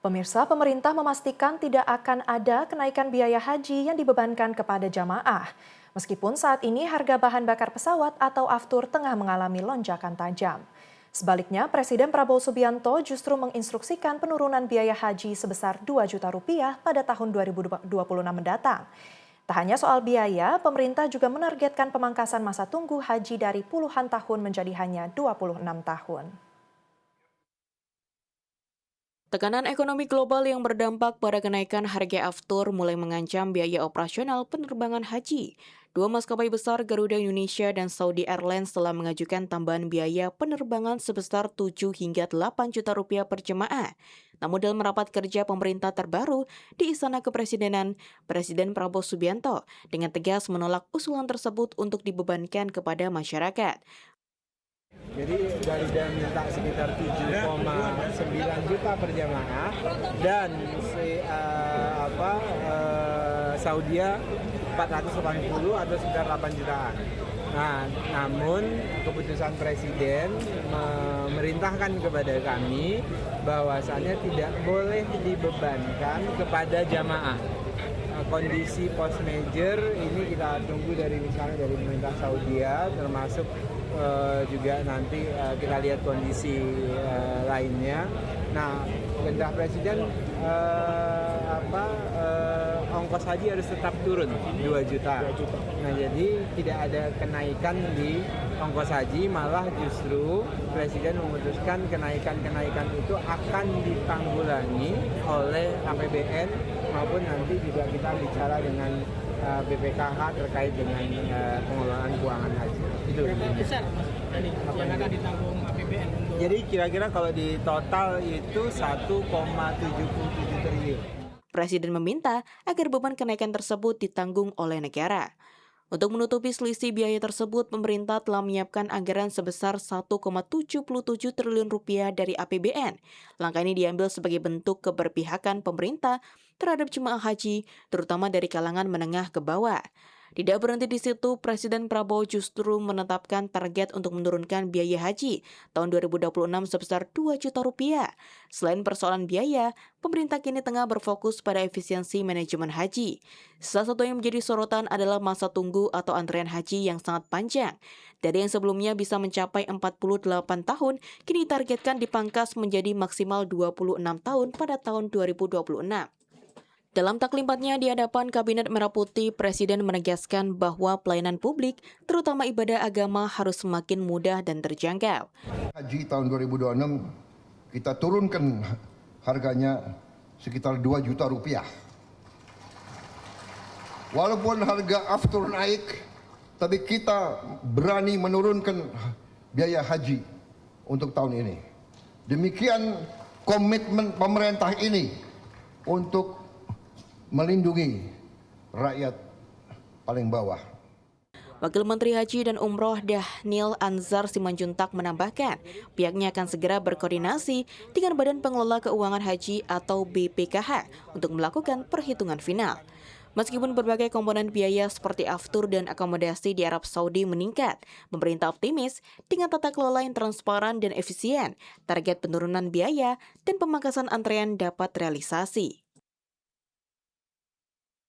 Pemirsa, pemerintah memastikan tidak akan ada kenaikan biaya haji yang dibebankan kepada jamaah. Meskipun saat ini harga bahan bakar pesawat atau aftur tengah mengalami lonjakan tajam. Sebaliknya, Presiden Prabowo Subianto justru menginstruksikan penurunan biaya haji sebesar 2 juta rupiah pada tahun 2026 mendatang. Tak hanya soal biaya, pemerintah juga menargetkan pemangkasan masa tunggu haji dari puluhan tahun menjadi hanya 26 tahun. Tekanan ekonomi global yang berdampak pada kenaikan harga aftur mulai mengancam biaya operasional penerbangan haji. Dua maskapai besar Garuda Indonesia dan Saudi Airlines telah mengajukan tambahan biaya penerbangan sebesar 7 hingga 8 juta rupiah per jemaah. Namun dalam rapat kerja pemerintah terbaru di Istana Kepresidenan, Presiden Prabowo Subianto dengan tegas menolak usulan tersebut untuk dibebankan kepada masyarakat. Jadi dari dia minta sekitar 7,9 juta per jamaah dan Saudia 480 atau sekitar 8 jutaan. Nah, namun keputusan Presiden memerintahkan kepada kami bahwasannya tidak boleh dibebankan kepada jamaah. Kondisi post major ini kita tunggu dari misalnya dari pemerintah Saudia, termasuk juga nanti kita lihat kondisi lainnya. Nah, kehendak Presiden ongkos haji harus tetap turun 2 juta. Nah, jadi tidak ada kenaikan di ongkos haji, malah justru Presiden memutuskan kenaikan-kenaikan itu akan ditanggulangi oleh APBN maupun nanti juga kita bicara dengan BPKH terkait dengan pengelolaan keuangan haji. Itu besar Mas ini yang akan ditanggung APBN untuk. Jadi kira-kira kalau di total itu 1,77 triliun. Presiden meminta agar beban kenaikan tersebut ditanggung oleh negara. Untuk menutupi selisih biaya tersebut, pemerintah telah menyiapkan anggaran sebesar 1,77 triliun rupiah dari APBN. Langkah ini diambil sebagai bentuk keberpihakan pemerintah terhadap jemaah haji, terutama dari kalangan menengah ke bawah. Tidak berhenti di situ, Presiden Prabowo justru menetapkan target untuk menurunkan biaya haji tahun 2026 sebesar 2 juta rupiah. Selain persoalan biaya, pemerintah kini tengah berfokus pada efisiensi manajemen haji. Salah satu yang menjadi sorotan adalah masa tunggu atau antrean haji yang sangat panjang. Dari yang sebelumnya bisa mencapai 48 tahun, kini targetkan dipangkas menjadi maksimal 26 tahun pada tahun 2026. Dalam taklimatnya di hadapan Kabinet Merah Putih, Presiden menegaskan bahwa pelayanan publik, terutama ibadah agama, harus semakin mudah dan terjangkau. Haji tahun 2026 kita turunkan harganya sekitar 2 juta rupiah. Walaupun harga aftur naik, tapi kita berani menurunkan biaya haji untuk tahun ini. Demikian komitmen pemerintah ini untuk melindungi rakyat paling bawah. Wakil Menteri Haji dan Umroh Dhanil Anzar Simanjuntak menambahkan, pihaknya akan segera berkoordinasi dengan Badan Pengelola Keuangan Haji atau BPKH untuk melakukan perhitungan final. Meskipun berbagai komponen biaya seperti aftur dan akomodasi di Arab Saudi meningkat, pemerintah optimis dengan tata kelola yang transparan dan efisien, target penurunan biaya dan pemangkasan antrean dapat realisasi.